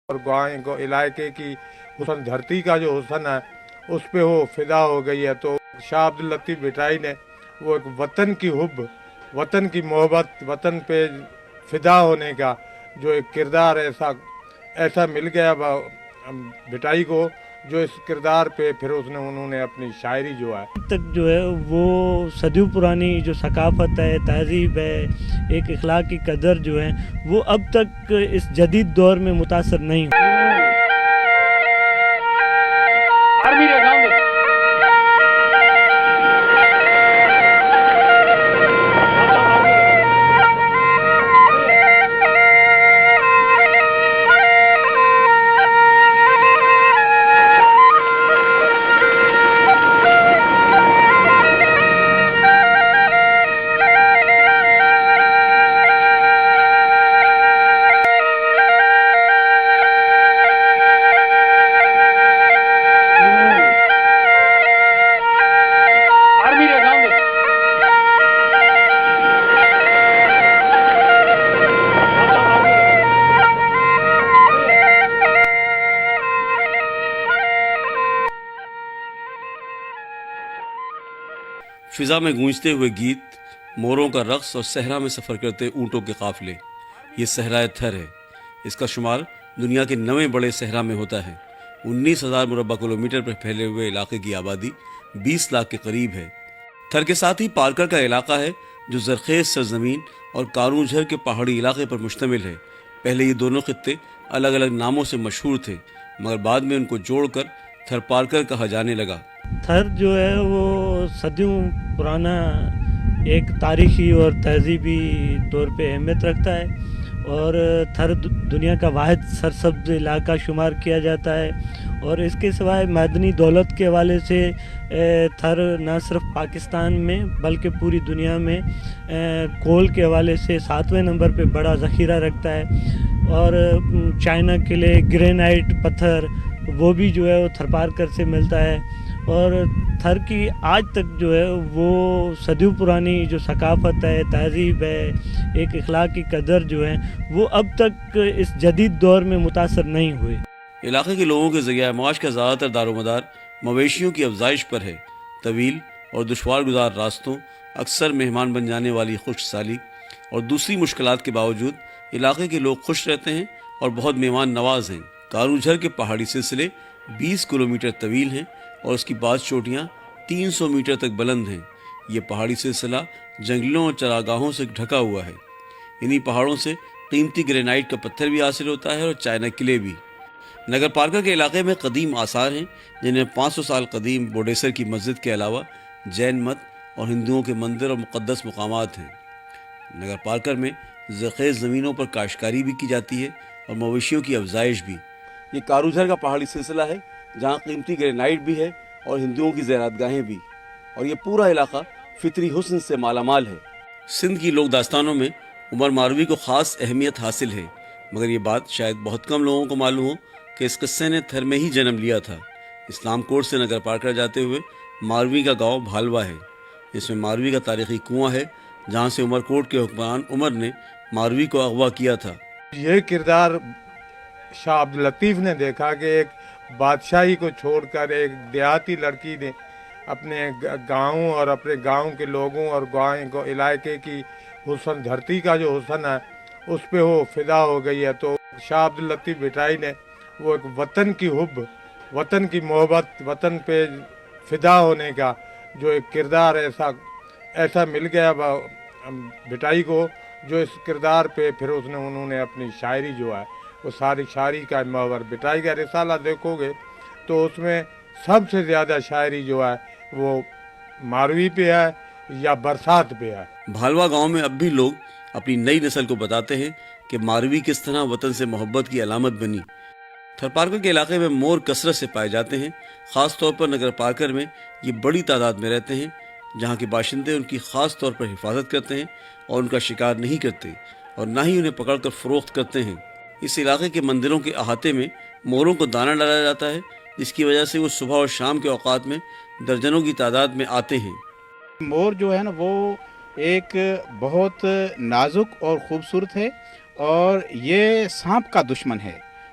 اور گاؤں علاقے کی حسن دھرتی کا جو حسن ہے اس پہ وہ فدا ہو گئی ہے. تو شاہ عبد اللطیف بھٹائی نے وہ ایک وطن کی حب، وطن کی محبت، وطن پہ فدا ہونے کا جو ایک کردار ایسا مل گیا بھٹائی کو، جو اس کردار پہ پھر انہوں نے اپنی شاعری جو ہے تک جو ہے وہ صدیوں پرانی جو ثقافت ہے، تہذیب ہے، ایک اخلاق کی قدر جو ہے وہ اب تک اس جدید دور میں متاثر نہیں ہوئی. فضا میں گونجتے ہوئے گیت، موروں کا رقص اور صحرا میں سفر کرتے اونٹوں کے قافلے. یہ صحرائے تھر ہے. اس کا شمار دنیا کے 9 بڑے صحرا میں ہوتا ہے. 19,000 مربع کلومیٹر پر پھیلے ہوئے علاقے کی آبادی 20 لاکھ کے قریب ہے. تھر کے ساتھ ہی پارکر کا علاقہ ہے جو زرخیز سرزمین اور کاروں جھر کے پہاڑی علاقے پر مشتمل ہے. پہلے یہ دونوں خطے الگ الگ ناموں سے مشہور تھے، مگر بعد میں ان کو جوڑ کر تھر پارکر کہا جانے لگا. تھر جو ہے وہ صدیوں پرانا ایک تاریخی اور تہذیبی طور پہ اہمیت رکھتا ہے، اور تھر دنیا کا واحد سرسبز علاقہ شمار کیا جاتا ہے. اور اس کے سوائے معدنی دولت کے حوالے سے تھر نہ صرف پاکستان میں بلکہ پوری دنیا میں کول کے حوالے سے 7ویں نمبر پہ بڑا ذخیرہ رکھتا ہے. اور چائنا کے لیے گرینائٹ پتھر وہ بھی جو ہے وہ تھر پارکر سے ملتا ہے. اور تھر کی آج تک جو ہے وہ صدیوں پرانی جو ثقافت ہے، تہذیب ہے، ایک اخلاق کی قدر جو ہے وہ اب تک اس جدید دور میں متاثر نہیں ہوئی. علاقے کے لوگوں کے ذریعہ معاش کا زیادہ تر دار و مدار مویشیوں کی افزائش پر ہے. طویل اور دشوار گزار راستوں، اکثر مہمان بن جانے والی خشک سالی اور دوسری مشکلات کے باوجود علاقے کے لوگ خوش رہتے ہیں اور بہت مہمان نواز ہیں. کارو جھر کے پہاڑی سلسلے 20 کلومیٹر طویل ہیں اور اس کی بعض چوٹیاں 300 میٹر تک بلند ہیں. یہ پہاڑی سلسلہ جنگلوں اور چراگاہوں سے ڈھکا ہوا ہے. انہی پہاڑوں سے قیمتی گرینائٹ کا پتھر بھی حاصل ہوتا ہے اور چائنا قلعے بھی. نگر پارکر کے علاقے میں قدیم آثار ہیں جنہیں 500 سال قدیم بوڈیسر کی مسجد کے علاوہ جین مت اور ہندوؤں کے مندر اور مقدس مقامات ہیں. نگر پارکر میں زرخیز زمینوں پر کاشتکاری بھی کی جاتی ہے اور مویشیوں کی افزائش بھی. یہ کارو جھر کا پہاڑی سلسلہ ہے جہاں قیمتی گرینائٹ بھی ہے اور ہندوؤں کی زیارت گاہیں بھی، اور یہ پورا علاقہ فطری حسن سے مالا مال ہے. سندھ کی لوک داستانوں میں عمر ماروی کو خاص اہمیت حاصل ہے، مگر یہ بات شاید بہت کم لوگوں کو معلوم ہو کہ اس قصے نے تھر میں ہی جنم لیا تھا. اسلام کوٹ سے نگر پارکر جاتے ہوئے ماروی کا گاؤں بھالوا ہے، جس میں ماروی کا تاریخی کنواں ہے جہاں سے عمر کوٹ کے حکمران عمر نے ماروی کو اغوا کیا تھا. یہ کردار شاہ عبد اللطیف نے دیکھا کہ ایک بادشاہی کو چھوڑ کر ایک دیہاتی لڑکی نے اپنے گاؤں اور اپنے گاؤں کے لوگوں اور گاؤں علاقے کی حسن دھرتی کا جو حسن ہے اس پہ وہ فدا ہو گئی ہے. تو شاہ عبد اللطیف بھٹائی نے وہ ایک وطن کی حب، وطن کی محبت، وطن پہ فدا ہونے کا جو ایک کردار ایسا مل گیا بھٹائی کو، جو اس کردار پہ پھر انہوں نے اپنی شاعری جو ہے وہ ساری شاعری کا محور. بھٹائی کا رسالہ دیکھو گے تو اس میں سب سے زیادہ شاعری جو ہے وہ ماروی پہ ہے یا برسات پہ ہے. بھالوا گاؤں میں اب بھی لوگ اپنی نئی نسل کو بتاتے ہیں کہ ماروی کس طرح وطن سے محبت کی علامت بنی. تھر پارکر کے علاقے میں مور کثرت سے پائے جاتے ہیں. خاص طور پر نگر پارکر میں یہ بڑی تعداد میں رہتے ہیں، جہاں کے باشندے ان کی خاص طور پر حفاظت کرتے ہیں اور ان کا شکار نہیں کرتے اور نہ ہی انہیں پکڑ کر فروخت کرتے ہیں. اس علاقے کے مندروں کے احاطے میں موروں کو دانہ ڈالا جاتا ہے، جس کی وجہ سے وہ صبح اور شام کے اوقات میں درجنوں کی تعداد میں آتے ہیں. مور جو ہے نا وہ ایک بہت نازک اور خوبصورت ہے، اور یہ سانپ کا دشمن ہے.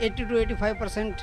80 to 85%